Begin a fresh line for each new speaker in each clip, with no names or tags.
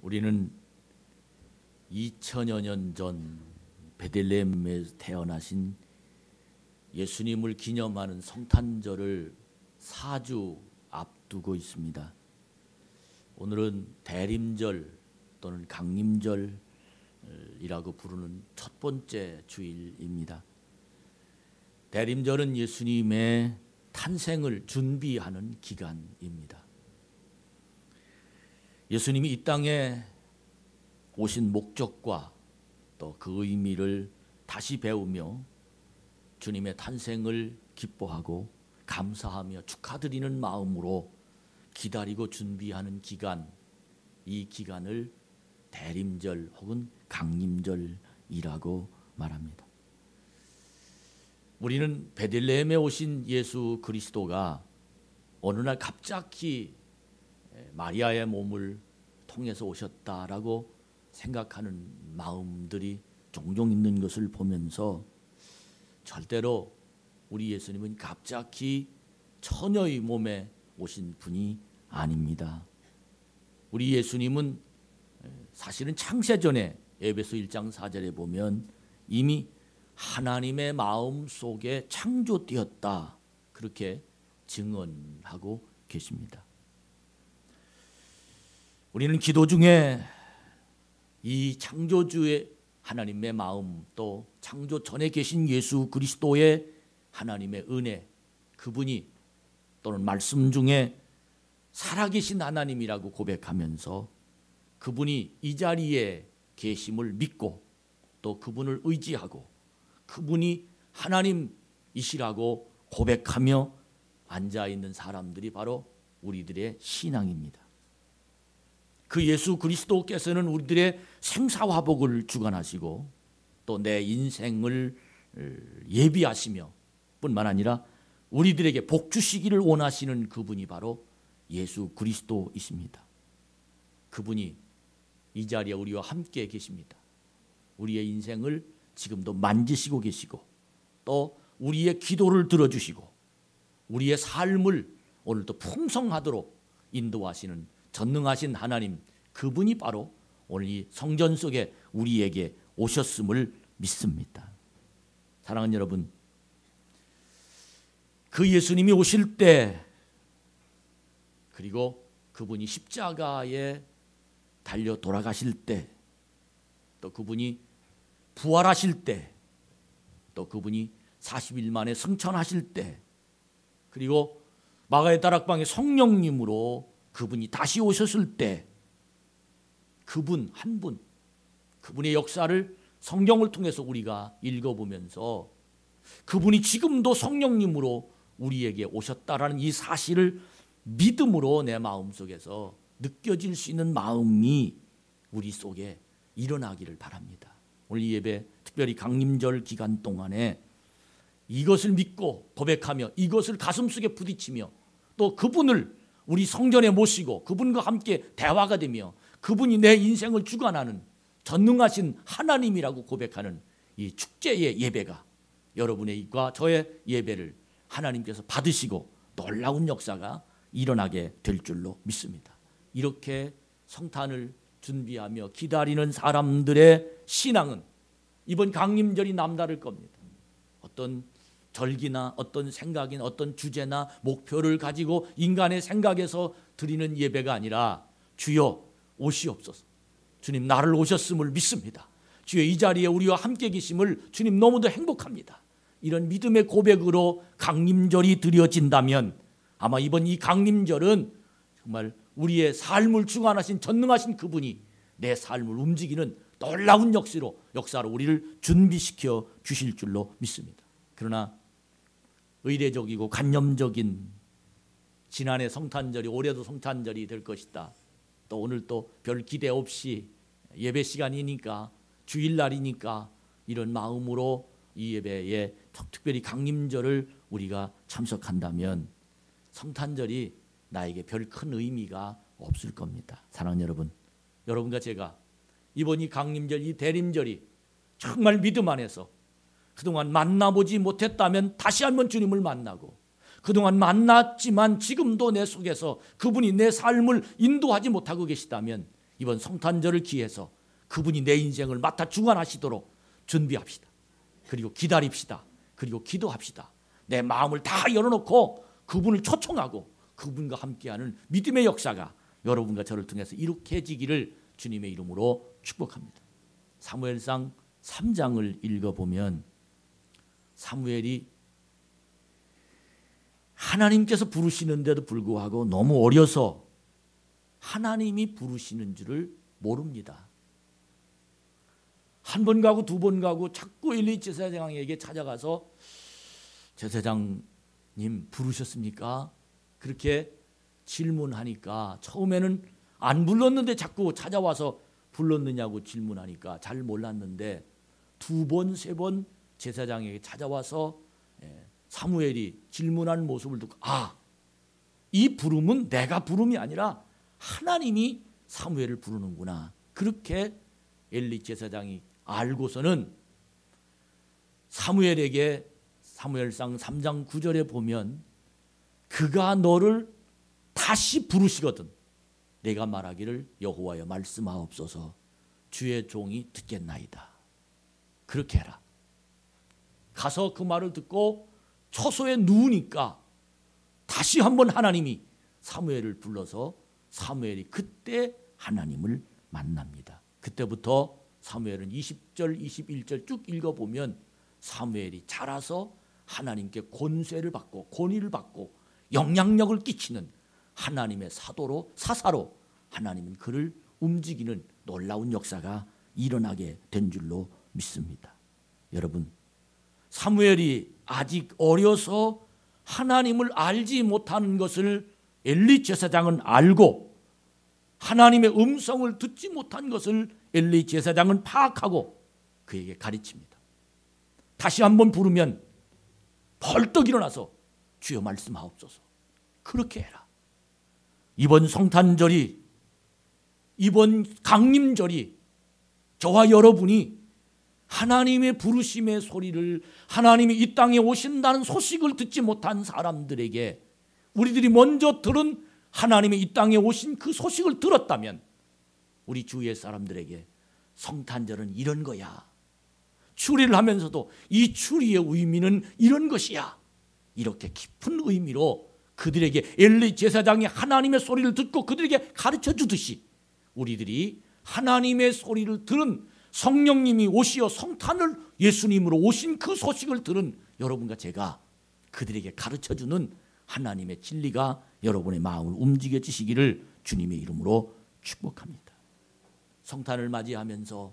우리는 2000여 년 전 베들레헴에 태어나신 예수님을 기념하는 성탄절을 4주 앞두고 있습니다. 오늘은 대림절 또는 강림절이라고 부르는 첫 번째 주일입니다. 대림절은 예수님의 탄생을 준비하는 기간입니다. 예수님이 이 땅에 오신 목적과 또 그 의미를 다시 배우며 주님의 탄생을 기뻐하고 감사하며 축하드리는 마음으로 기다리고 준비하는 기간, 이 기간을 대림절 혹은 강림절이라고 말합니다. 우리는 베들레헴에 오신 예수 그리스도가 어느 날 갑자기 마리아의 몸을 통해서 오셨다라고 생각하는 마음들이 종종 있는 것을 보면서 절대로 우리 예수님은 갑자기 처녀의 몸에 오신 분이 아닙니다. 우리 예수님은 사실은 창세전에 에베소 1장 4절에 보면 이미 하나님의 마음 속에 창조되었다, 그렇게 증언하고 계십니다. 우리는 기도 중에 이 창조주의 하나님의 마음, 또 창조 전에 계신 예수 그리스도의 하나님의 은혜, 그분이 또는 말씀 중에 살아계신 하나님이라고 고백하면서 그분이 이 자리에 계심을 믿고 또 그분을 의지하고 그분이 하나님이시라고 고백하며 앉아있는 사람들이 바로 우리들의 신앙입니다. 그 예수 그리스도께서는 우리들의 생사화복을 주관하시고 또 내 인생을 예비하시며 뿐만 아니라 우리들에게 복 주시기를 원하시는 그분이 바로 예수 그리스도이십니다. 그분이 이 자리에 우리와 함께 계십니다. 우리의 인생을 지금도 만지시고 계시고 또 우리의 기도를 들어주시고 우리의 삶을 오늘도 풍성하도록 인도하시는 전능하신 하나님, 그분이 바로 오늘 이 성전 속에 우리에게 오셨음을 믿습니다. 사랑하는 여러분, 그 예수님이 오실 때, 그리고 그분이 십자가에 달려 돌아가실 때, 또 그분이 부활하실 때, 또 그분이 40일 만에 승천하실 때, 그리고 마가의 다락방에 성령님으로 그분이 다시 오셨을 때, 그분 한 분, 그분의 역사를 성경을 통해서 우리가 읽어보면서 그분이 지금도 성령님으로 우리에게 오셨다라는 이 사실을 믿음으로 내 마음속에서 느껴질 수 있는 마음이 우리 속에 일어나기를 바랍니다. 오늘 이 예배, 특별히 강림절 기간 동안에 이것을 믿고 고백하며 이것을 가슴속에 부딪히며 또 그분을 우리 성전에 모시고 그분과 함께 대화가 되며 그분이 내 인생을 주관하는 전능하신 하나님이라고 고백하는 이 축제의 예배가 여러분과 저의 예배를 하나님께서 받으시고 놀라운 역사가 일어나게 될 줄로 믿습니다. 이렇게 성탄을 준비하며 기다리는 사람들의 신앙은 이번 강림절이 남다를 겁니다. 어떤 절기나 어떤 생각이나 어떤 주제나 목표를 가지고 인간의 생각에서 드리는 예배가 아니라 주여 오시옵소서, 주님 나를 오셨음을 믿습니다, 주여 이 자리에 우리와 함께 계심을 주님 너무도 행복합니다, 이런 믿음의 고백으로 강림절이 드려진다면 아마 이번 이 강림절은 정말 우리의 삶을 주관하신 전능하신 그분이 내 삶을 움직이는 놀라운 역사로 우리를 준비시켜 주실 줄로 믿습니다. 그러나 의례적이고 관념적인 지난해 성탄절이 올해도 성탄절이 될 것이다, 또 오늘 또 별 기대 없이 예배 시간이니까 주일날이니까 이런 마음으로 이 예배에 특별히 강림절을 우리가 참석한다면 성탄절이 나에게 별 큰 의미가 없을 겁니다. 사랑하는 여러분, 여러분과 제가 이번 이 강림절, 이 대림절이 정말 믿음 안에서 그동안 만나보지 못했다면 다시 한번 주님을 만나고, 그동안 만났지만 지금도 내 속에서 그분이 내 삶을 인도하지 못하고 계시다면 이번 성탄절을 기해서 그분이 내 인생을 맡아 주관하시도록 준비합시다. 그리고 기다립시다. 그리고 기도합시다. 내 마음을 다 열어놓고 그분을 초청하고 그분과 함께하는 믿음의 역사가 여러분과 저를 통해서 이룩해지기를 주님의 이름으로 축복합니다. 사무엘상 3장을 읽어보면 사무엘이 하나님께서 부르시는데도 불구하고 너무 어려서 하나님이 부르시는 줄을 모릅니다. 한 번 가고 두 번 가고 자꾸 엘리 제사장에게 찾아가서 제사장님 부르셨습니까? 그렇게 질문하니까 처음에는 안 불렀는데 자꾸 찾아와서 불렀느냐고 질문하니까 잘 몰랐는데 두 번, 세 번 제사장에게 찾아와서 사무엘이 질문하는 모습을 듣고 이 부름은 내가 부름이 아니라 하나님이 사무엘을 부르는구나. 그렇게 엘리 제사장이 알고서는 사무엘에게 사무엘상 3장 9절에 보면 그가 너를 다시 부르시거든 내가 말하기를 여호와여 말씀하옵소서 주의 종이 듣겠나이다. 그렇게 해라. 가서 그 말을 듣고 처소에 누우니까 다시 한번 하나님이 사무엘을 불러서 사무엘이 그때 하나님을 만납니다. 그때부터 사무엘은 20절 21절 쭉 읽어보면 사무엘이 자라서 하나님께 권세를 받고 권위를 받고 영향력을 끼치는 하나님의 사사로 하나님은 그를 움직이는 놀라운 역사가 일어나게 된 줄로 믿습니다. 여러분, 사무엘이 아직 어려서 하나님을 알지 못하는 것을 엘리 제사장은 알고 하나님의 음성을 듣지 못한 것을 엘리 제사장은 파악하고 그에게 가르칩니다. 다시 한번 부르면 벌떡 일어나서 주여 말씀하옵소서. 그렇게 해라. 이번 성탄절이 이번 강림절이 저와 여러분이 하나님의 부르심의 소리를 하나님이 이 땅에 오신다는 소식을 듣지 못한 사람들에게 우리들이 먼저 들은 하나님이 이 땅에 오신 그 소식을 들었다면 우리 주위의 사람들에게 성탄절은 이런 거야. 추리를 하면서도 이 추리의 의미는 이런 것이야. 이렇게 깊은 의미로 그들에게 엘리 제사장이 하나님의 소리를 듣고 그들에게 가르쳐 주듯이 우리들이 하나님의 소리를 들은 성령님이 오시어 성탄을 예수님으로 오신 그 소식을 들은 여러분과 제가 그들에게 가르쳐주는 하나님의 진리가 여러분의 마음을 움직여지시기를 주님의 이름으로 축복합니다. 성탄을 맞이하면서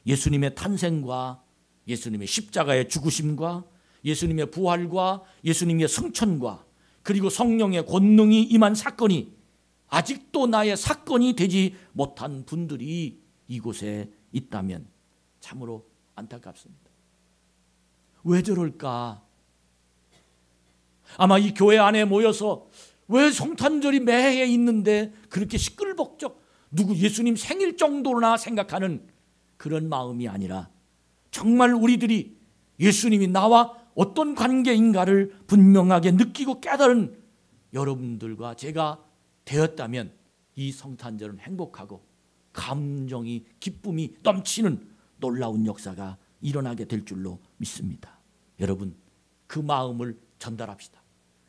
예수님의 탄생과 예수님의 십자가의 죽으심과 예수님의 부활과 예수님의 승천과 그리고 성령의 권능이 임한 사건이 아직도 나의 사건이 되지 못한 분들이 이곳에 있다면 참으로 안타깝습니다. 왜 저럴까? 아마 이 교회 안에 모여서 왜 성탄절이 매해 있는데 그렇게 시끌벅적 누구 예수님 생일 정도나 생각하는 그런 마음이 아니라 정말 우리들이 예수님이 나와 어떤 관계인가를 분명하게 느끼고 깨달은 여러분들과 제가 되었다면 이 성탄절은 행복하고 감정이 기쁨이 넘치는 놀라운 역사가 일어나게 될 줄로 믿습니다. 여러분, 그 마음을 전달합시다.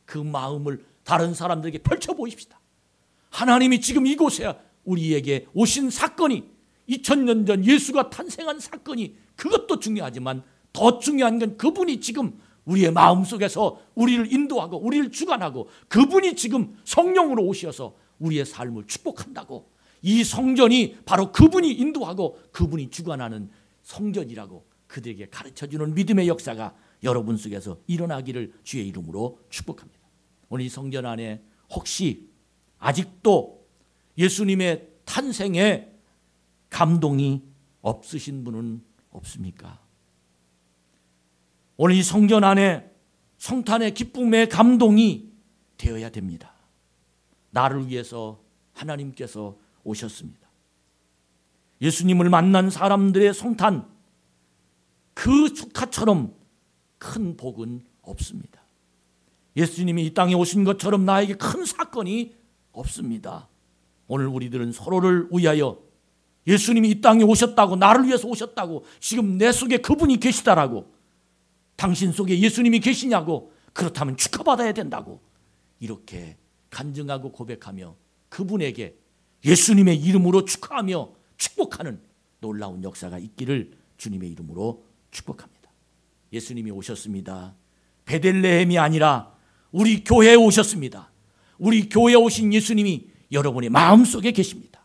그 마음을 다른 사람들에게 펼쳐보십시다. 하나님이 지금 이곳에 우리에게 오신 사건이 2000년 전 예수가 탄생한 사건이 그것도 중요하지만 더 중요한 건 그분이 지금 우리의 마음속에서 우리를 인도하고 우리를 주관하고 그분이 지금 성령으로 오셔서 우리의 삶을 축복한다고 이 성전이 바로 그분이 인도하고 그분이 주관하는 성전이라고 그들에게 가르쳐주는 믿음의 역사가 여러분 속에서 일어나기를 주의 이름으로 축복합니다. 오늘 이 성전 안에 혹시 아직도 예수님의 탄생에 감동이 없으신 분은 없습니까? 오늘 이 성전 안에 성탄의 기쁨의 감동이 되어야 됩니다. 나를 위해서 하나님께서 오셨습니다. 예수님을 만난 사람들의 성탄 그 축하처럼 큰 복은 없습니다. 예수님이 이 땅에 오신 것처럼 나에게 큰 사건이 없습니다. 오늘 우리들은 서로를 위하여 예수님이 이 땅에 오셨다고, 나를 위해서 오셨다고, 지금 내 속에 그분이 계시다라고, 당신 속에 예수님이 계시냐고, 그렇다면 축하받아야 된다고 이렇게 간증하고 고백하며 그분에게 예수님의 이름으로 축하하며 축복하는 놀라운 역사가 있기를 주님의 이름으로 축복합니다. 예수님이 오셨습니다. 베들레헴이 아니라 우리 교회에 오셨습니다. 우리 교회에 오신 예수님이 여러분의 마음속에 계십니다.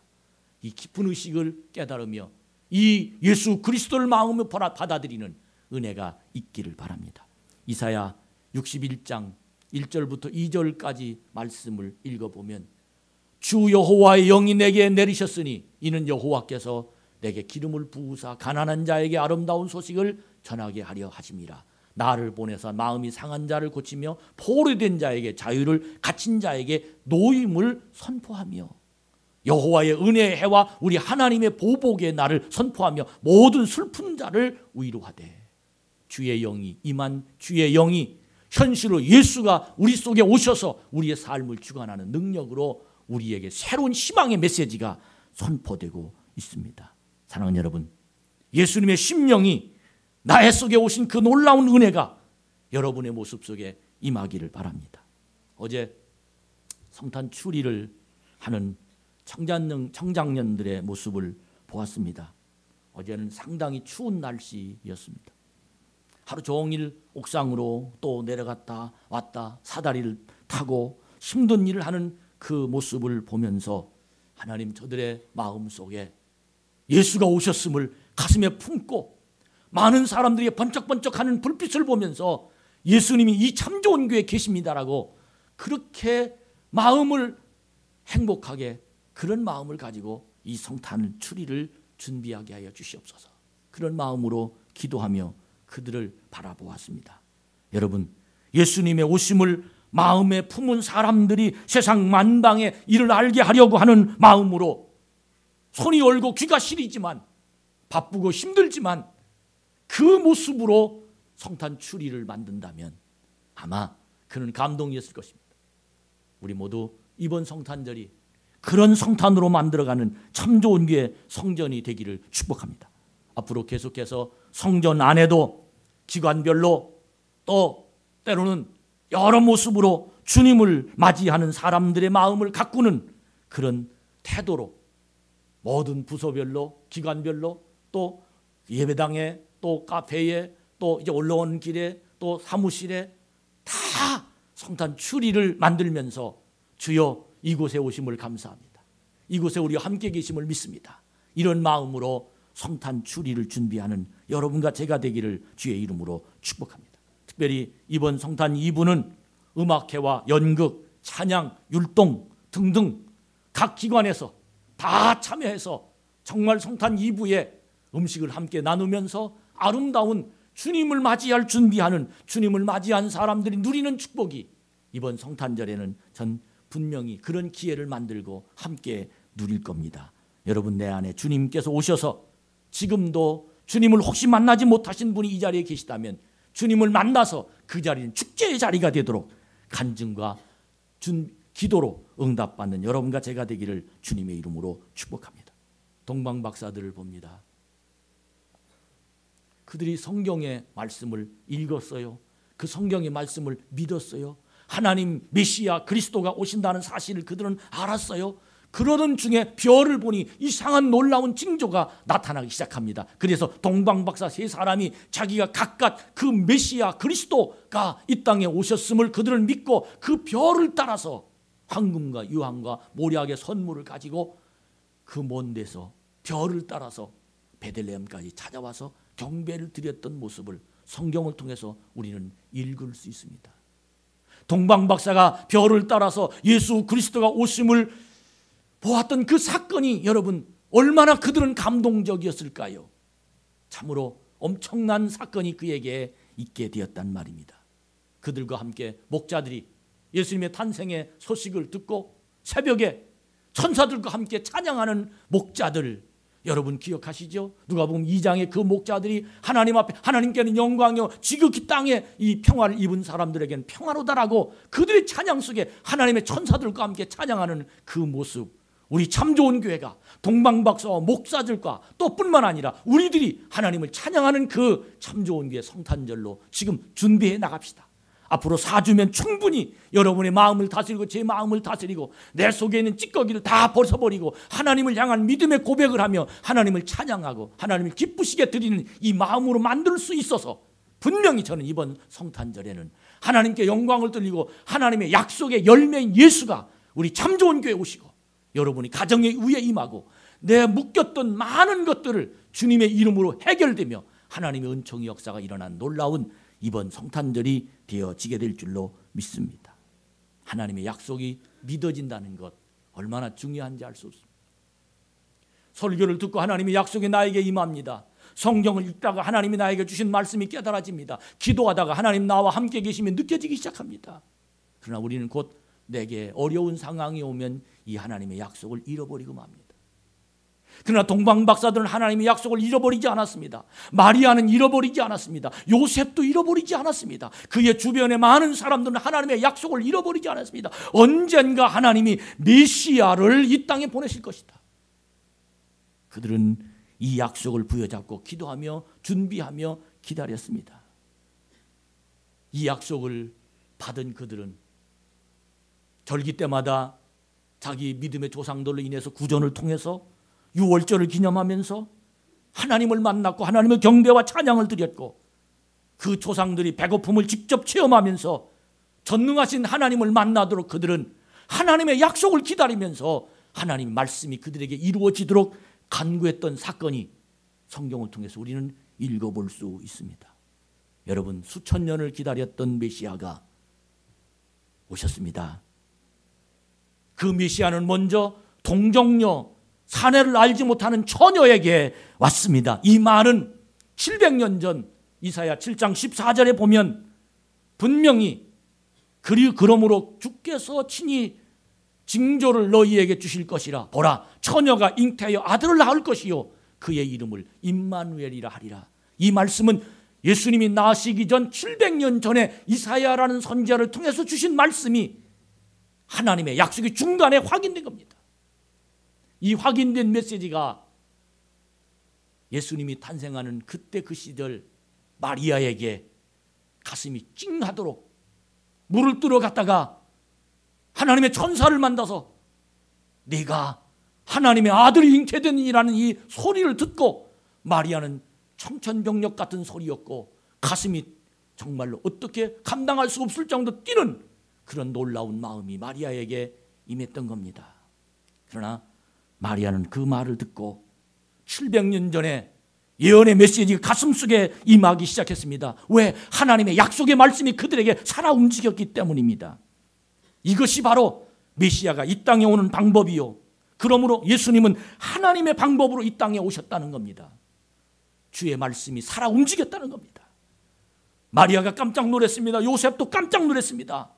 이 깊은 의식을 깨달으며 이 예수 그리스도를 마음으로 받아들이는 은혜가 있기를 바랍니다. 이사야 61장 1절부터 2절까지 말씀을 읽어보면 주 여호와의 영이 내게 내리셨으니 이는 여호와께서 내게 기름을 부으사 가난한 자에게 아름다운 소식을 전하게 하려 하심이라. 나를 보내서 마음이 상한 자를 고치며 포로된 자에게 자유를, 갇힌 자에게 노임을 선포하며 여호와의 은혜의 해와 우리 하나님의 보복의 날을 선포하며 모든 슬픈 자를 위로하되 주의 영이 임한 주의 영이 현실로 예수가 우리 속에 오셔서 우리의 삶을 주관하는 능력으로 우리에게 새로운 희망의 메시지가 선포되고 있습니다. 사랑하는 여러분, 예수님의 심령이 나의 속에 오신 그 놀라운 은혜가 여러분의 모습 속에 임하기를 바랍니다. 어제 성탄 추리를 하는 청장년들의 모습을 보았습니다. 어제는 상당히 추운 날씨였습니다. 하루 종일 옥상으로 또 내려갔다 왔다 사다리를 타고 힘든 일을 하는 그 모습을 보면서 하나님, 저들의 마음속에 예수가 오셨음을 가슴에 품고 많은 사람들이 번쩍번쩍하는 불빛을 보면서 예수님이 이 참 좋은 교회에 계십니다라고 그렇게 마음을 행복하게, 그런 마음을 가지고 이 성탄 추리를 준비하게 하여 주시옵소서. 그런 마음으로 기도하며 그들을 바라보았습니다. 여러분, 예수님의 오심을 마음에 품은 사람들이 세상 만방에 이를 알게 하려고 하는 마음으로 손이 얼고 귀가 시리지만 바쁘고 힘들지만 그 모습으로 성탄 추리를 만든다면 아마 그는 감동이었을 것입니다. 우리 모두 이번 성탄절이 그런 성탄으로 만들어가는 참 좋은 교회 성전이 되기를 축복합니다. 앞으로 계속해서 성전 안에도 기관별로 또 때로는 여러 모습으로 주님을 맞이하는 사람들의 마음을 가꾸는 그런 태도로 모든 부서별로, 기관별로, 또 예배당에, 또 카페에, 또 이제 올라오는 길에, 또 사무실에 다 성탄 추리를 만들면서 주여 이곳에 오심을 감사합니다. 이곳에 우리와 함께 계심을 믿습니다. 이런 마음으로 성탄 추리를 준비하는 여러분과 제가 되기를 주의 이름으로 축복합니다. 특별히 이번 성탄 2부는 음악회와 연극, 찬양, 율동 등등 각 기관에서 다 참여해서 정말 성탄 2부에 음식을 함께 나누면서 아름다운 주님을 맞이할 준비하는, 주님을 맞이한 사람들이 누리는 축복이 이번 성탄절에는 전 분명히 그런 기회를 만들고 함께 누릴 겁니다. 여러분, 내 안에 주님께서 오셔서 지금도 주님을 혹시 만나지 못하신 분이 이 자리에 계시다면 주님을 만나서 그 자리는 축제의 자리가 되도록 간증과 기도로 응답받는 여러분과 제가 되기를 주님의 이름으로 축복합니다. 동방 박사들을 봅니다. 그들이 성경의 말씀을 읽었어요. 그 성경의 말씀을 믿었어요. 하나님 메시아 그리스도가 오신다는 사실을 그들은 알았어요. 그러던 중에 별을 보니 이상한 놀라운 징조가 나타나기 시작합니다. 그래서 동방박사 세 사람이 자기가 각각 그 메시아 그리스도가 이 땅에 오셨음을 그들을 믿고 그 별을 따라서 황금과 유황과 모략의 선물을 가지고 그 먼 데서 별을 따라서 베들레헴까지 찾아와서 경배를 드렸던 모습을 성경을 통해서 우리는 읽을 수 있습니다. 동방박사가 별을 따라서 예수 그리스도가 오심을 보았던 그 사건이 여러분 얼마나 그들은 감동적이었을까요? 참으로 엄청난 사건이 그에게 있게 되었단 말입니다. 그들과 함께 목자들이 예수님의 탄생의 소식을 듣고 새벽에 천사들과 함께 찬양하는 목자들, 여러분 기억하시죠? 누가복음 2장에 그 목자들이 하나님 앞에 하나님께는 영광이요 지극히 땅에 이 평화를 입은 사람들에게는 평화로다라고 그들의 찬양 속에 하나님의 천사들과 함께 찬양하는 그 모습, 우리 참 좋은 교회가 동방박사와 목사들과 또 뿐만 아니라 우리들이 하나님을 찬양하는 그 참 좋은 교회 성탄절로 지금 준비해 나갑시다. 앞으로 4주면 충분히 여러분의 마음을 다스리고 제 마음을 다스리고 내 속에 있는 찌꺼기를 다 벗어버리고 하나님을 향한 믿음의 고백을 하며 하나님을 찬양하고 하나님을 기쁘시게 드리는 이 마음으로 만들 수 있어서 분명히 저는 이번 성탄절에는 하나님께 영광을 돌리고 하나님의 약속의 열매인 예수가 우리 참 좋은 교회에 오시고 여러분이 가정의 위에 임하고 내 묶였던 많은 것들을 주님의 이름으로 해결되며 하나님의 은총의 역사가 일어난 놀라운 이번 성탄절이 되어지게 될 줄로 믿습니다. 하나님의 약속이 믿어진다는 것 얼마나 중요한지 알 수 없습니다. 설교를 듣고 하나님의 약속이 나에게 임합니다. 성경을 읽다가 하나님이 나에게 주신 말씀이 깨달아집니다. 기도하다가 하나님 나와 함께 계시면 느껴지기 시작합니다. 그러나 우리는 곧 내게 어려운 상황이 오면 이 하나님의 약속을 잃어버리고 맙니다. 그러나 동방박사들은 하나님의 약속을 잃어버리지 않았습니다. 마리아는 잃어버리지 않았습니다. 요셉도 잃어버리지 않았습니다. 그의 주변의 많은 사람들은 하나님의 약속을 잃어버리지 않았습니다. 언젠가 하나님이 메시아를 이 땅에 보내실 것이다. 그들은 이 약속을 부여잡고 기도하며 준비하며 기다렸습니다. 이 약속을 받은 그들은 절기 때마다 자기 믿음의 조상들로 인해서 구전을 통해서 유월절을 기념하면서 하나님을 만났고 하나님의 경배와 찬양을 드렸고 그 조상들이 배고픔을 직접 체험하면서 전능하신 하나님을 만나도록 그들은 하나님의 약속을 기다리면서 하나님의 말씀이 그들에게 이루어지도록 간구했던 사건이 성경을 통해서 우리는 읽어볼 수 있습니다. 여러분, 수천 년을 기다렸던 메시아가 오셨습니다. 그 메시아는 먼저 동정녀 사내를 알지 못하는 처녀에게 왔습니다. 이 말은 700년 전 이사야 7장 14절에 보면 분명히 그러므로 주께서 친히 징조를 너희에게 주실 것이라. 보라, 처녀가 잉태하여 아들을 낳을 것이요 그의 이름을 임마누엘이라 하리라. 이 말씀은 예수님이 나시기 전 700년 전에 이사야라는 선지자를 통해서 주신 말씀이 하나님의 약속이 중간에 확인된 겁니다. 이 확인된 메시지가 예수님이 탄생하는 그때 그 시절 마리아에게 가슴이 찡하도록 물을 뜨러 갔다가 하나님의 천사를 만나서 네가 하나님의 아들이 잉태되니라는 이 소리를 듣고 마리아는 청천벽력 같은 소리였고 가슴이 정말로 어떻게 감당할 수 없을 정도 뛰는 그런 놀라운 마음이 마리아에게 임했던 겁니다. 그러나 마리아는 그 말을 듣고 700년 전에 예언의 메시지가 가슴속에 임하기 시작했습니다. 왜? 하나님의 약속의 말씀이 그들에게 살아 움직였기 때문입니다. 이것이 바로 메시아가 이 땅에 오는 방법이요, 그러므로 예수님은 하나님의 방법으로 이 땅에 오셨다는 겁니다. 주의 말씀이 살아 움직였다는 겁니다. 마리아가 깜짝 놀랐습니다. 요셉도 깜짝 놀랐습니다.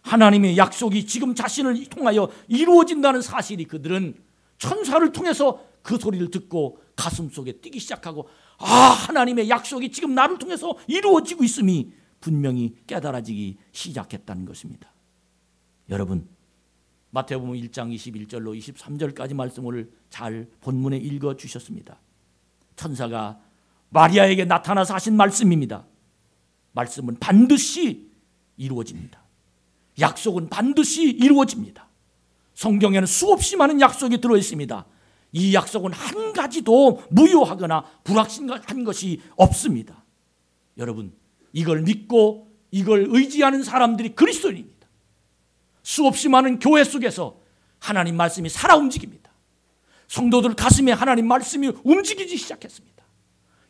하나님의 약속이 지금 자신을 통하여 이루어진다는 사실이 그들은 천사를 통해서 그 소리를 듣고 가슴속에 뛰기 시작하고 하나님의 약속이 지금 나를 통해서 이루어지고 있음이 분명히 깨달아지기 시작했다는 것입니다. 여러분, 마태복음 1장 21절로 23절까지 말씀을 잘 본문에 읽어주셨습니다. 천사가 마리아에게 나타나서 하신 말씀입니다. 말씀은 반드시 이루어집니다. 약속은 반드시 이루어집니다. 성경에는 수없이 많은 약속이 들어있습니다. 이 약속은 한 가지도 무효하거나 불확실한 것이 없습니다. 여러분, 이걸 믿고 이걸 의지하는 사람들이 그리스도인입니다. 수없이 많은 교회 속에서 하나님 말씀이 살아 움직입니다. 성도들 가슴에 하나님 말씀이 움직이기 시작했습니다.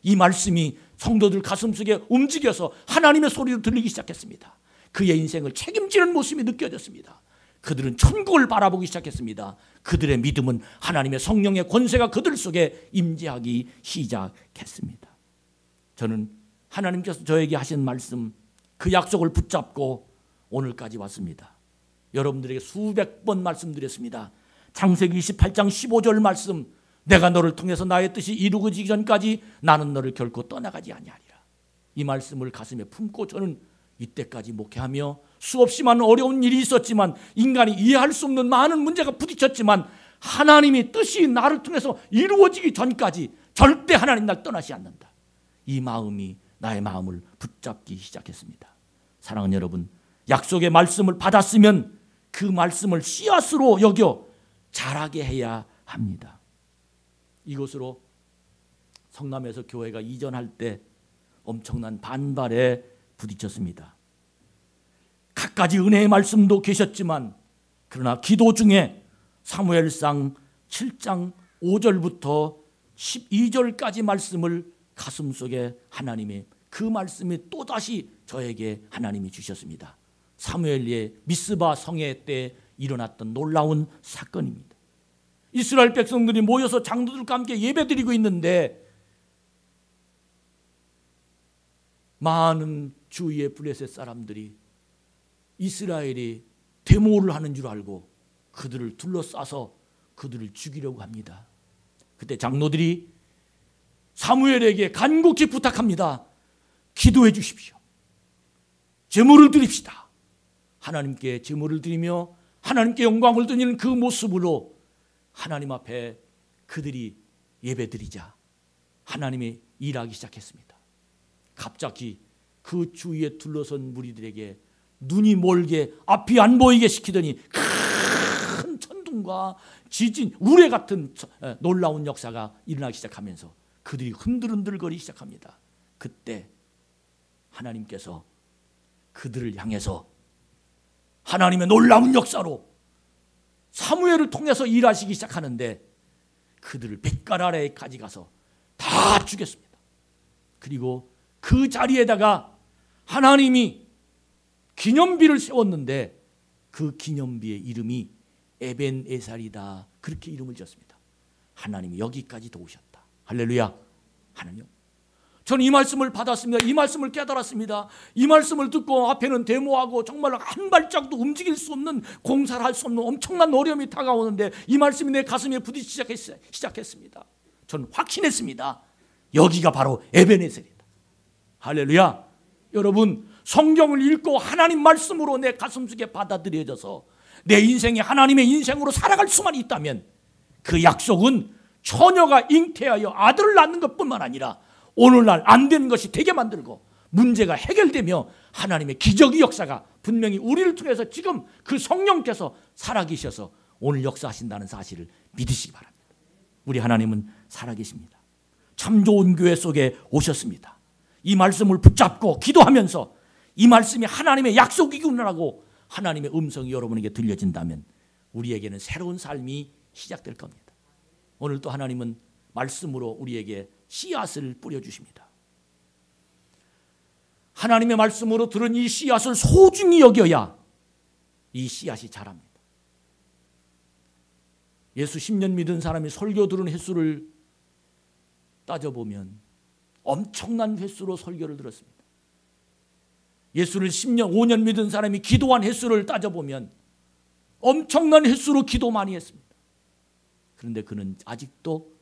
이 말씀이 성도들 가슴속에 움직여서 하나님의 소리를 들리기 시작했습니다. 그의 인생을 책임지는 모습이 느껴졌습니다. 그들은 천국을 바라보기 시작했습니다. 그들의 믿음은 하나님의 성령의 권세가 그들 속에 임재하기 시작했습니다. 저는 하나님께서 저에게 하신 말씀, 그 약속을 붙잡고 오늘까지 왔습니다. 여러분들에게 수백 번 말씀드렸습니다. 창세기 28장 15절 말씀, 내가 너를 통해서 나의 뜻이 이루어지기 전까지 나는 너를 결코 떠나가지 아니하리라. 이 말씀을 가슴에 품고 저는 이때까지 목회하며 수없이 많은 어려운 일이 있었지만, 인간이 이해할 수 없는 많은 문제가 부딪혔지만, 하나님의 뜻이 나를 통해서 이루어지기 전까지 절대 하나님 날 떠나지 않는다. 이 마음이 나의 마음을 붙잡기 시작했습니다. 사랑하는 여러분, 약속의 말씀을 받았으면 그 말씀을 씨앗으로 여겨 자라게 해야 합니다. 이곳으로 성남에서 교회가 이전할 때 엄청난 반발에 부딪혔습니다. 갖가지 은혜의 말씀도 계셨지만 그러나 기도 중에 사무엘상 7장 5절부터 12절까지 말씀을 가슴속에 하나님의 그 말씀이 또다시 저에게 하나님이 주셨습니다. 사무엘의 미스바 성회 때 일어났던 놀라운 사건입니다. 이스라엘 백성들이 모여서 장로들과 함께 예배드리고 있는데 많은 주위의 블레셋 사람들이 이스라엘이 데모를 하는 줄 알고 그들을 둘러싸서 그들을 죽이려고 합니다. 그때 장로들이 사무엘에게 간곡히 부탁합니다. 기도해 주십시오. 제물을 드립시다. 하나님께 제물을 드리며 하나님께 영광을 드리는 그 모습으로 하나님 앞에 그들이 예배드리자 하나님이 일하기 시작했습니다. 갑자기 그 주위에 둘러선 무리들에게 눈이 멀게 앞이 안 보이게 시키더니 큰 천둥과 지진, 우레 같은 놀라운 역사가 일어나기 시작하면서 그들이 흔들흔들거리기 시작합니다. 그때 하나님께서 그들을 향해서 하나님의 놀라운 역사로 사무엘을 통해서 일하시기 시작하는데 그들을 뱃갈 아래에 가져가서 다 죽였습니다. 그리고 그 자리에다가 하나님이 기념비를 세웠는데 그 기념비의 이름이 에벤에살이다. 그렇게 이름을 지었습니다. 하나님이 여기까지 도우셨다. 할렐루야. 하나님, 저는 이 말씀을 받았습니다. 이 말씀을 깨달았습니다. 이 말씀을 듣고 앞에는 데모하고 정말 한 발짝도 움직일 수 없는, 공사를 할 수 없는 엄청난 어려움이 다가오는데 이 말씀이 내 가슴에 부딪히기 시작했습니다. 저는 확신했습니다. 여기가 바로 에벤에셀이다. 할렐루야. 여러분, 성경을 읽고 하나님 말씀으로 내 가슴속에 받아들여져서 내 인생이 하나님의 인생으로 살아갈 수만 있다면 그 약속은 처녀가 잉태하여 아들을 낳는 것뿐만 아니라 오늘날 안 되는 것이 되게 만들고 문제가 해결되며 하나님의 기적의 역사가 분명히 우리를 통해서 지금 그 성령께서 살아계셔서 오늘 역사하신다는 사실을 믿으시기 바랍니다. 우리 하나님은 살아계십니다. 참 좋은 교회 속에 오셨습니다. 이 말씀을 붙잡고 기도하면서 이 말씀이 하나님의 약속이구나라고 하나님의 음성이 여러분에게 들려진다면 우리에게는 새로운 삶이 시작될 겁니다. 오늘 또 하나님은 말씀으로 우리에게 씨앗을 뿌려주십니다. 하나님의 말씀으로 들은 이 씨앗을 소중히 여겨야 이 씨앗이 자랍니다. 예수 10년 믿은 사람이 설교 들은 횟수를 따져보면 엄청난 횟수로 설교를 들었습니다. 예수를 10년, 5년 믿은 사람이 기도한 횟수를 따져보면 엄청난 횟수로 기도 많이 했습니다. 그런데 그는 아직도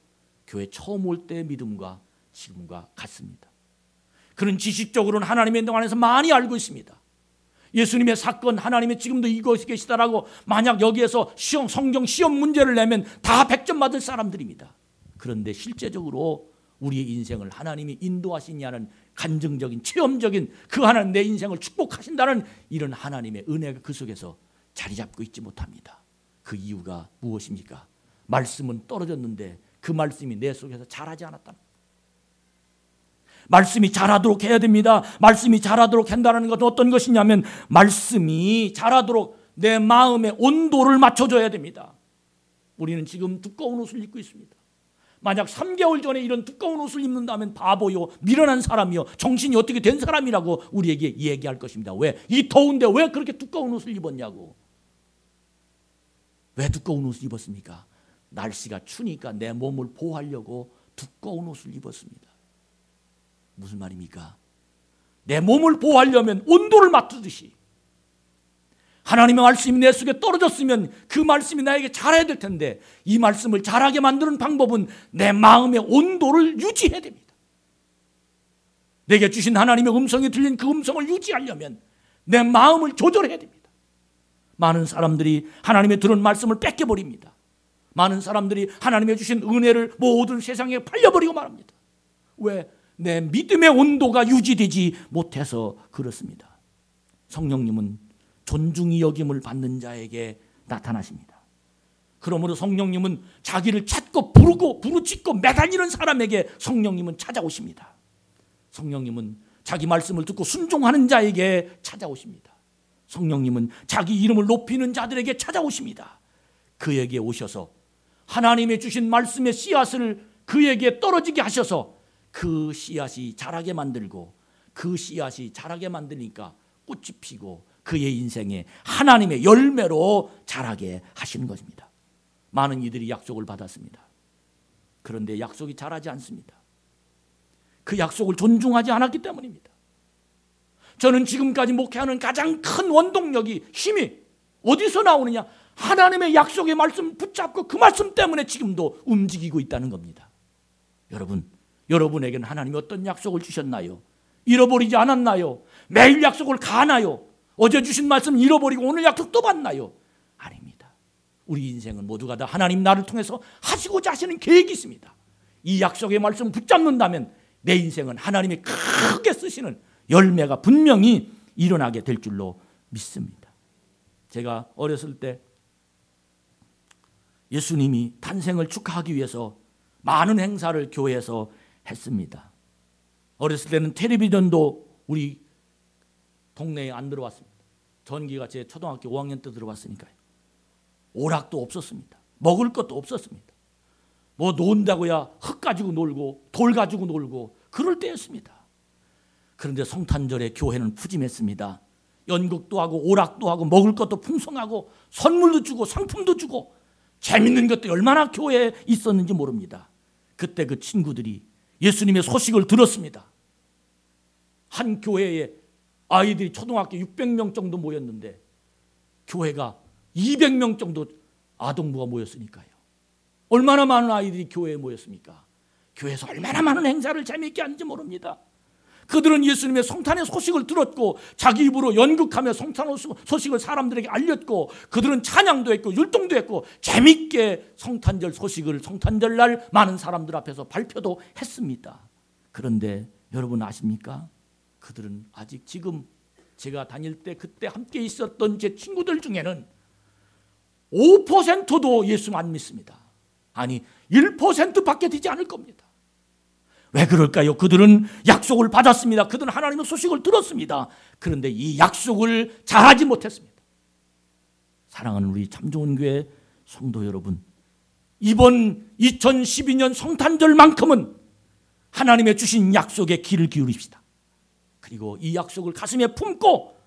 교회 처음 올 때의 믿음과 지금과 같습니다. 그는 지식적으로는 하나님의 영 안에서 많이 알고 있습니다. 예수님의 사건, 하나님이 지금도 이곳에 계시다라고 만약 여기에서 성경 시험 문제를 내면 다 100점 받을 사람들입니다. 그런데 실제적으로 우리의 인생을 하나님이 인도하시냐는 간증적인 체험적인 그 하나님 내 인생을 축복하신다는 이런 하나님의 은혜가 그 속에서 자리 잡고 있지 못합니다. 그 이유가 무엇입니까? 말씀은 떨어졌는데 그 말씀이 내 속에서 자라지 않았다. 말씀이 자라도록 해야 됩니다. 말씀이 자라도록 한다는 것은 어떤 것이냐면 말씀이 자라도록 내 마음의 온도를 맞춰줘야 됩니다. 우리는 지금 두꺼운 옷을 입고 있습니다. 만약 3개월 전에 이런 두꺼운 옷을 입는다면 바보요, 미련한 사람이요, 정신이 어떻게 된 사람이라고 우리에게 얘기할 것입니다. 왜? 이 더운데 왜 그렇게 두꺼운 옷을 입었냐고. 왜 두꺼운 옷을 입었습니까? 날씨가 추니까 내 몸을 보호하려고 두꺼운 옷을 입었습니다. 무슨 말입니까? 내 몸을 보호하려면 온도를 맞추듯이 하나님의 말씀이 내 속에 떨어졌으면 그 말씀이 나에게 자라야 될 텐데 이 말씀을 자라게 만드는 방법은 내 마음의 온도를 유지해야 됩니다. 내게 주신 하나님의 음성이 들린 그 음성을 유지하려면 내 마음을 조절해야 됩니다. 많은 사람들이 하나님의 들은 말씀을 뺏겨버립니다. 많은 사람들이 하나님의 주신 은혜를 모든 세상에 팔려버리고 말합니다. 왜? 내 믿음의 온도가 유지되지 못해서 그렇습니다. 성령님은 존중이 여김을 받는 자에게 나타나십니다. 그러므로 성령님은 자기를 찾고 부르고 부르짖고 매달리는 사람에게 성령님은 찾아오십니다. 성령님은 자기 말씀을 듣고 순종하는 자에게 찾아오십니다. 성령님은 자기 이름을 높이는 자들에게 찾아오십니다. 그에게 오셔서 하나님의 주신 말씀의 씨앗을 그에게 떨어지게 하셔서 그 씨앗이 자라게 만들고, 그 씨앗이 자라게 만드니까 꽃이 피고 그의 인생에 하나님의 열매로 자라게 하시는 것입니다. 많은 이들이 약속을 받았습니다. 그런데 약속이 자라지 않습니다. 그 약속을 존중하지 않았기 때문입니다. 저는 지금까지 목회하는 가장 큰 원동력이, 힘이 어디서 나오느냐? 하나님의 약속의 말씀 붙잡고 그 말씀 때문에 지금도 움직이고 있다는 겁니다. 여러분에게는 하나님이 어떤 약속을 주셨나요? 잃어버리지 않았나요? 매일 약속을 가나요? 어제 주신 말씀 잃어버리고 오늘 약속 또 받나요? 아닙니다. 우리 인생은 모두가 다 하나님 나를 통해서 하시고자 하시는 계획이 있습니다. 이 약속의 말씀 붙잡는다면 내 인생은 하나님이 크게 쓰시는 열매가 분명히 일어나게 될 줄로 믿습니다. 제가 어렸을 때 예수님이 탄생을 축하하기 위해서 많은 행사를 교회에서 했습니다. 어렸을 때는 텔레비전도 우리 동네에 안 들어왔습니다. 전기가 제 초등학교 5학년 때 들어왔으니까요. 오락도 없었습니다. 먹을 것도 없었습니다. 뭐 논다고야 흙 가지고 놀고 돌 가지고 놀고 그럴 때였습니다. 그런데 성탄절에 교회는 푸짐했습니다. 연극도 하고 오락도 하고 먹을 것도 풍성하고 선물도 주고 상품도 주고 재밌는 것도 얼마나 교회에 있었는지 모릅니다. 그때 그 친구들이 예수님의 소식을 들었습니다. 한 교회에 아이들이 초등학교 600명 정도 모였는데 교회가 200명 정도 아동부가 모였으니까요. 얼마나 많은 아이들이 교회에 모였습니까? 교회에서 얼마나 많은 행사를 재미있게 하는지 모릅니다. 그들은 예수님의 성탄의 소식을 들었고 자기 입으로 연극하며 성탄 소식을 사람들에게 알렸고 그들은 찬양도 했고 율동도 했고 재미있게 성탄절 소식을 성탄절날 많은 사람들 앞에서 발표도 했습니다. 그런데 여러분 아십니까? 그들은 아직 지금 제가 다닐 때 그때 함께 있었던 제 친구들 중에는 5%도 예수 안 믿습니다. 아니 1%밖에 되지 않을 겁니다. 왜 그럴까요? 그들은 약속을 받았습니다. 그들은 하나님의 소식을 들었습니다. 그런데 이 약속을 잘하지 못했습니다. 사랑하는 우리 참좋은교회 성도 여러분, 이번 2012년 성탄절만큼은 하나님의 주신 약속에 귀를 기울입시다. 그리고 이 약속을 가슴에 품고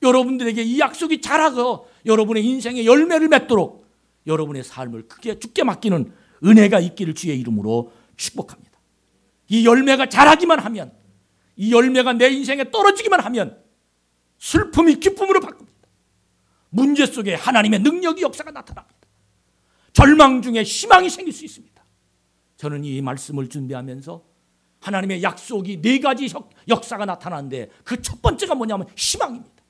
여러분들에게 이 약속이 자라서 여러분의 인생의 열매를 맺도록 여러분의 삶을 크게 주께 맡기는 은혜가 있기를 주의 이름으로 축복합니다. 이 열매가 자라기만 하면, 이 열매가 내 인생에 떨어지기만 하면 슬픔이 기쁨으로 바뀝니다. 문제 속에 하나님의 능력이 역사가 나타납니다. 절망 중에 희망이 생길 수 있습니다. 저는 이 말씀을 준비하면서 하나님의 약속이 4가지 역사가 나타나는데 그 첫 번째가 뭐냐면 희망입니다.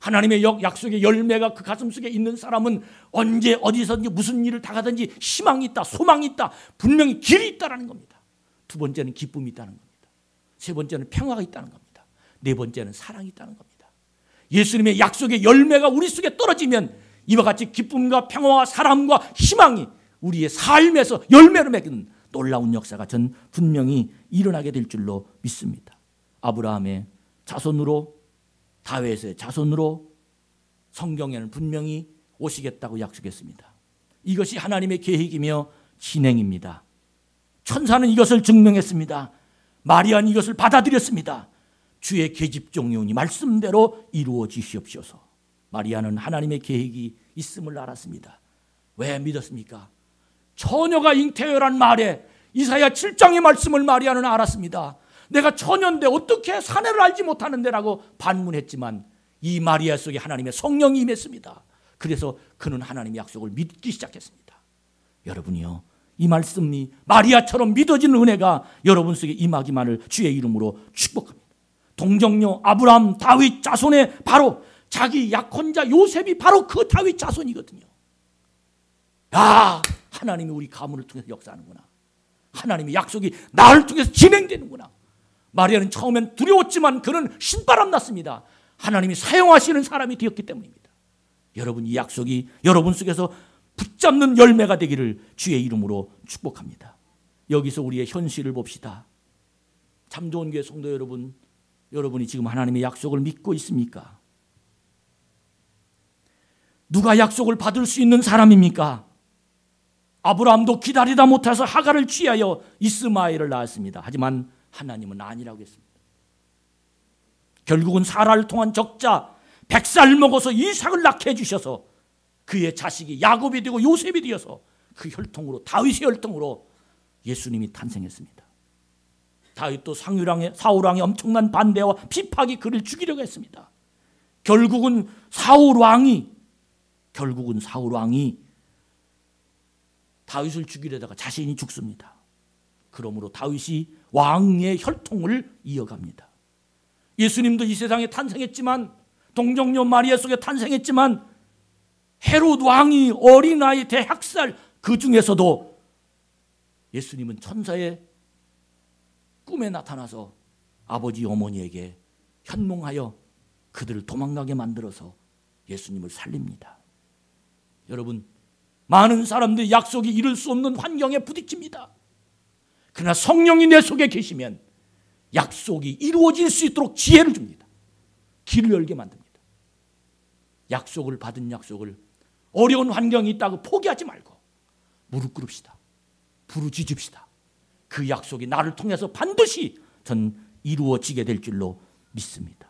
하나님의 약속의 열매가 그 가슴속에 있는 사람은 언제 어디서든지 무슨 일을 당하든지 희망이 있다, 소망이 있다, 분명히 길이 있다는 겁니다. 두 번째는 기쁨이 있다는 겁니다. 세 번째는 평화가 있다는 겁니다. 네 번째는 사랑이 있다는 겁니다. 예수님의 약속의 열매가 우리 속에 떨어지면 이와 같이 기쁨과 평화와 사랑과 희망이 우리의 삶에서 열매를 맺는 놀라운 역사가 전 분명히 일어나게 될 줄로 믿습니다. 아브라함의 자손으로, 다윗의 자손으로 성경에는 분명히 오시겠다고 약속했습니다. 이것이 하나님의 계획이며 진행입니다. 천사는 이것을 증명했습니다. 마리아는 이것을 받아들였습니다. 주의 계집종이오니 말씀대로 이루어지시옵소서. 마리아는 하나님의 계획이 있음을 알았습니다. 왜 믿었습니까? 처녀가 잉태하여란 말에 이사야 7장의 말씀을 마리아는 알았습니다. 내가 처녀인데 어떻게 사내를 알지 못하는데라고 반문했지만 이 마리아 속에 하나님의 성령이 임했습니다. 그래서 그는 하나님의 약속을 믿기 시작했습니다. 여러분이요, 이 말씀이 마리아처럼 믿어지는 은혜가 여러분 속에 임하기만을 주의 이름으로 축복합니다. 동정녀 아브라함 다윗 자손의 바로 자기 약혼자 요셉이 바로 그 다윗 자손이거든요. 야, 하나님이 우리 가문을 통해서 역사하는구나. 하나님의 약속이 나를 통해서 진행되는구나. 마리아는 처음엔 두려웠지만 그는 신바람 났습니다. 하나님이 사용하시는 사람이 되었기 때문입니다. 여러분, 이 약속이 여러분 속에서 붙잡는 열매가 되기를 주의 이름으로 축복합니다. 여기서 우리의 현실을 봅시다. 참 좋은 교회 성도 여러분, 여러분이 지금 하나님의 약속을 믿고 있습니까? 누가 약속을 받을 수 있는 사람입니까? 아브라함도 기다리다 못해서 하갈을 취하여 이스마엘을 낳았습니다. 하지만 하나님은 아니라고 했습니다. 결국은 사라를 통한 적자 100살 먹어서 이삭을 낳게 해주셔서 그의 자식이 야곱이 되고 요셉이 되어서 그 혈통으로, 다윗의 혈통으로 예수님이 탄생했습니다. 다윗도 사울왕의 엄청난 반대와 핍박이 그를 죽이려고 했습니다. 결국은 사울왕이 다윗을 죽이려다가 자신이 죽습니다. 그러므로 다윗이 왕의 혈통을 이어갑니다. 예수님도 이 세상에 탄생했지만, 동정녀 마리아 속에 탄생했지만, 헤롯 왕이 어린아이 대학살, 그 중에서도 예수님은 천사의 꿈에 나타나서 아버지 어머니에게 현몽하여 그들을 도망가게 만들어서 예수님을 살립니다. 여러분, 많은 사람들이 약속이 이룰 수 없는 환경에 부딪힙니다. 그러나 성령이 내 속에 계시면 약속이 이루어질 수 있도록 지혜를 줍니다. 길을 열게 만듭니다. 약속을 받은 약속을 어려운 환경이 있다고 포기하지 말고 무릎 꿇읍시다. 부르짖읍시다. 그 약속이 나를 통해서 반드시 전 이루어지게 될 줄로 믿습니다.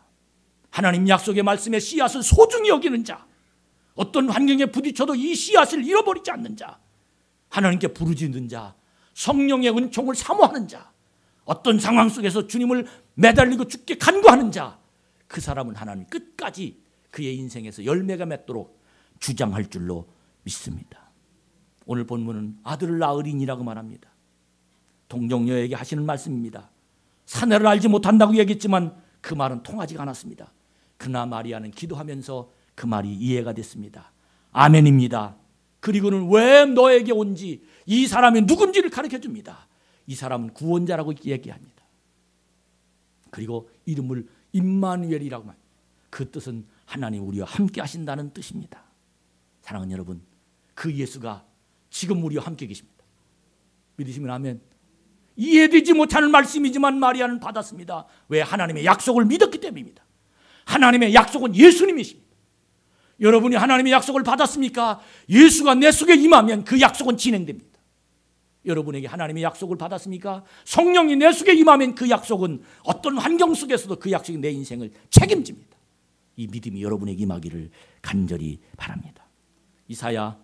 하나님 약속의 말씀에 씨앗을 소중히 여기는 자, 어떤 환경에 부딪혀도 이 씨앗을 잃어버리지 않는 자, 하나님께 부르짖는 자, 성령의 은총을 사모하는 자, 어떤 상황 속에서 주님을 매달리고 죽게 간구하는 자, 그 사람은 하나님 끝까지 그의 인생에서 열매가 맺도록 주장할 줄로 믿습니다. 오늘 본문은 아들을 낳으리니라고 말합니다. 동정녀에게 하시는 말씀입니다. 사내를 알지 못한다고 얘기했지만 그 말은 통하지가 않았습니다. 그러나 마리아는 기도하면서 그 말이 이해가 됐습니다. 아멘입니다. 그리고는 왜 너에게 온지, 이 사람이 누군지를 가르쳐 줍니다. 이 사람은 구원자라고 얘기합니다. 그리고 이름을 임마누엘이라고 합니다. 그 뜻은 하나님 우리와 함께 하신다는 뜻입니다. 사랑하는 여러분, 그 예수가 지금 우리와 함께 계십니다. 믿으시면 아멘. 이해되지 못하는 말씀이지만 마리아는 받았습니다. 왜? 하나님의 약속을 믿었기 때문입니다. 하나님의 약속은 예수님이십니다. 여러분이 하나님의 약속을 받았습니까? 예수가 내 속에 임하면 그 약속은 진행됩니다. 여러분에게 하나님의 약속을 받았습니까? 성령이 내 속에 임하면 그 약속은 어떤 환경 속에서도 그 약속이 내 인생을 책임집니다. 이 믿음이 여러분에게 임하기를 간절히 바랍니다. 이사야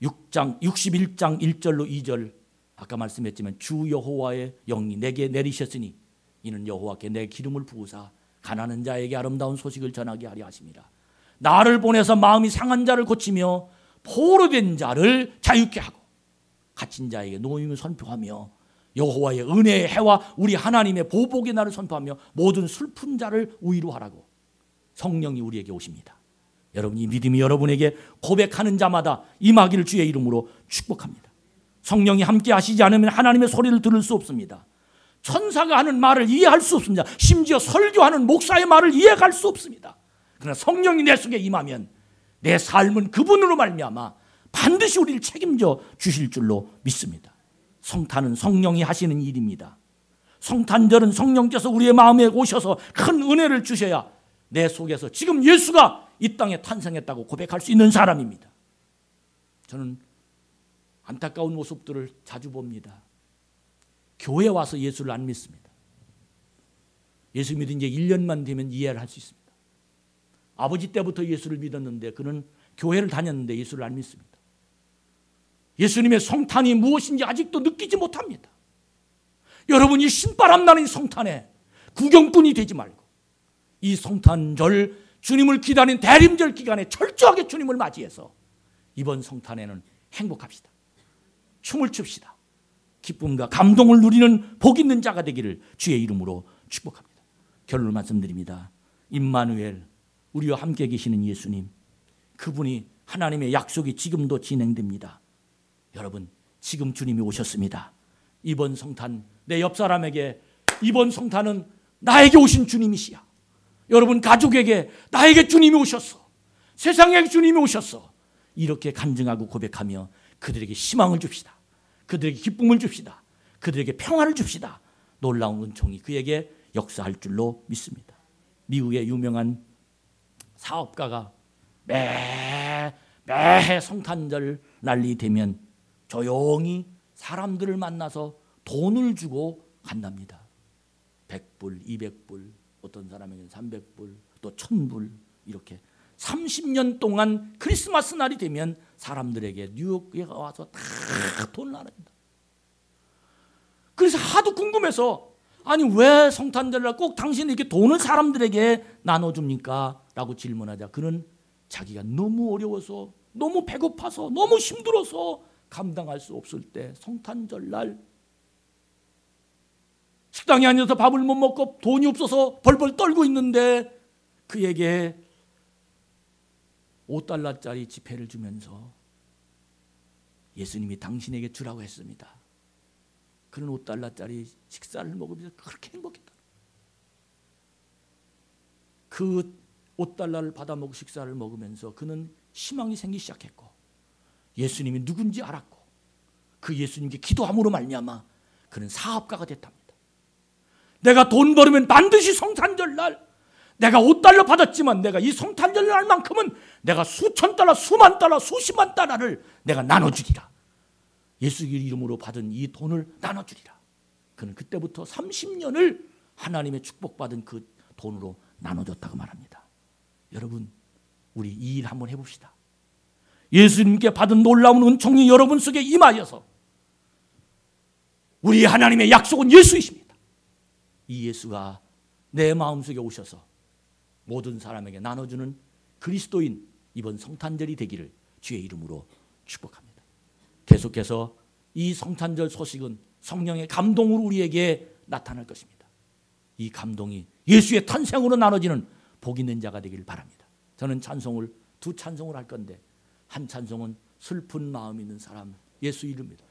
6장 61장 1절로 2절, 아까 말씀했지만 주 여호와의 영이 내게 내리셨으니 이는 여호와께 내 기름을 부으사 가난한 자에게 아름다운 소식을 전하게 하려 하심이라. 나를 보내서 마음이 상한 자를 고치며 포로된 자를 자유케 하고 갇힌 자에게 노임을 선포하며 여호와의 은혜의 해와 우리 하나님의 보복의 날을 선포하며 모든 슬픈 자를 위로하라고 성령이 우리에게 오십니다. 여러분, 이 믿음이 여러분에게 고백하는 자마다 임하기를 주의 이름으로 축복합니다. 성령이 함께 하시지 않으면 하나님의 소리를 들을 수 없습니다. 천사가 하는 말을 이해할 수 없습니다. 심지어 설교하는 목사의 말을 이해할 수 없습니다. 그러나 성령이 내 속에 임하면 내 삶은 그분으로 말미암아 반드시 우리를 책임져 주실 줄로 믿습니다. 성탄은 성령이 하시는 일입니다. 성탄절은 성령께서 우리의 마음에 오셔서 큰 은혜를 주셔야 내 속에서 지금 예수가 이 땅에 탄생했다고 고백할 수 있는 사람입니다. 저는 안타까운 모습들을 자주 봅니다. 교회 와서 예수를 안 믿습니다. 예수 믿은 지 1년만 되면 이해를 할 수 있습니다. 아버지 때부터 예수를 믿었는데 그는 교회를 다녔는데 예수를 안 믿습니다. 예수님의 성탄이 무엇인지 아직도 느끼지 못합니다. 여러분이 신바람 나는 성탄에 구경꾼이 되지 말고 이 성탄절 주님을 기다린 대림절 기간에 철저하게 주님을 맞이해서 이번 성탄에는 행복합시다. 춤을 춥시다. 기쁨과 감동을 누리는 복 있는 자가 되기를 주의 이름으로 축복합니다. 결론을 말씀드립니다. 임마누엘, 우리와 함께 계시는 예수님, 그분이 하나님의 약속이 지금도 진행됩니다. 여러분, 지금 주님이 오셨습니다. 이번 성탄, 내 옆 사람에게 이번 성탄은 나에게 오신 주님이시야. 여러분 가족에게 나에게 주님이 오셨어. 세상에 주님이 오셨어. 이렇게 간증하고 고백하며 그들에게 희망을 줍시다. 그들에게 기쁨을 줍시다. 그들에게 평화를 줍시다. 놀라운 은총이 그에게 역사할 줄로 믿습니다. 미국의 유명한 사업가가 매해 성탄절 날이 되면 조용히 사람들을 만나서 돈을 주고 간답니다. 100불, 200불, 어떤 사람에게는 300불, 또 1000불 이렇게 30년 동안 크리스마스 날이 되면 사람들에게 뉴욕에 와서 다 돈을 나눕니다. 그래서 하도 궁금해서 아니 왜 성탄절날 꼭 당신이 이렇게 돈을 사람들에게 나눠줍니까? 라고 질문하자 그는 자기가 너무 어려워서 너무 배고파서 너무 힘들어서 감당할 수 없을 때 성탄절날 식당에 앉아서 밥을 못 먹고 돈이 없어서 벌벌 떨고 있는데 그에게 $5짜리 지폐를 주면서 예수님이 당신에게 주라고 했습니다. 그는 $5짜리 식사를 먹으면서 그렇게 행복했다. 그 $5를 받아먹고 식사를 먹으면서 그는 희망이 생기기 시작했고 예수님이 누군지 알았고 그 예수님께 기도함으로 말미암아 그는 사업가가 됐답니다. 내가 돈 벌으면 반드시 성탄절날 내가 $5 받았지만 내가 이 성탄절날만큼은 내가 수천 달러, 수만 달러, 수십만 달러를 내가 나눠주리라. 예수 이름으로 받은 이 돈을 나눠주리라. 그는 그때부터 30년을 하나님의 축복받은 그 돈으로 나눠줬다고 말합니다. 여러분 우리 이 일 한번 해봅시다. 예수님께 받은 놀라운 은총이 여러분 속에 임하여서 우리 하나님의 약속은 예수이십니다. 이 예수가 내 마음속에 오셔서 모든 사람에게 나눠주는 그리스도인 이번 성탄절이 되기를 주의 이름으로 축복합니다. 계속해서 이 성탄절 소식은 성령의 감동으로 우리에게 나타날 것입니다. 이 감동이 예수의 탄생으로 나눠지는 복 있는 자가 되기를 바랍니다. 저는 찬송을 두 찬송을 할 건데 한 찬송은 슬픈 마음 있는 사람 예수 이름입니다.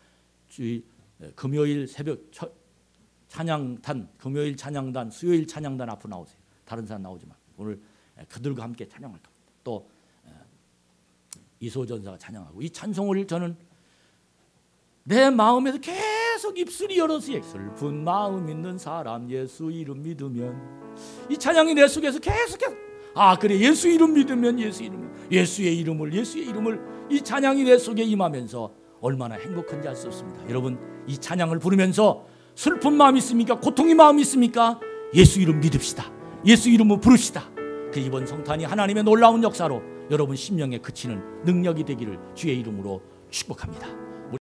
금요일 새벽 찬양단, 금요일 찬양단, 수요일 찬양단 앞으로 나오세요. 다른 사람 나오지 말고 오늘 그들과 함께 찬양할 겁니다. 또 이소전사가 찬양하고 이 찬송을 저는 내 마음에서 계속 입술이 열어서 슬픈 마음 있는 사람 예수 이름 믿으면 이 찬양이 내 속에서 계속해서 그래 예수 이름 믿으면 예수의 이름을 이 찬양이 내 속에 임하면서 얼마나 행복한지 알 수 없습니다. 여러분 이 찬양을 부르면서 슬픈 마음 있습니까? 고통의 마음 있습니까? 예수 이름 믿읍시다. 예수 이름을 부릅시다. 그 이번 성탄이 하나님의 놀라운 역사로 여러분 심령에 그치는 능력이 되기를 주의 이름으로 축복합니다.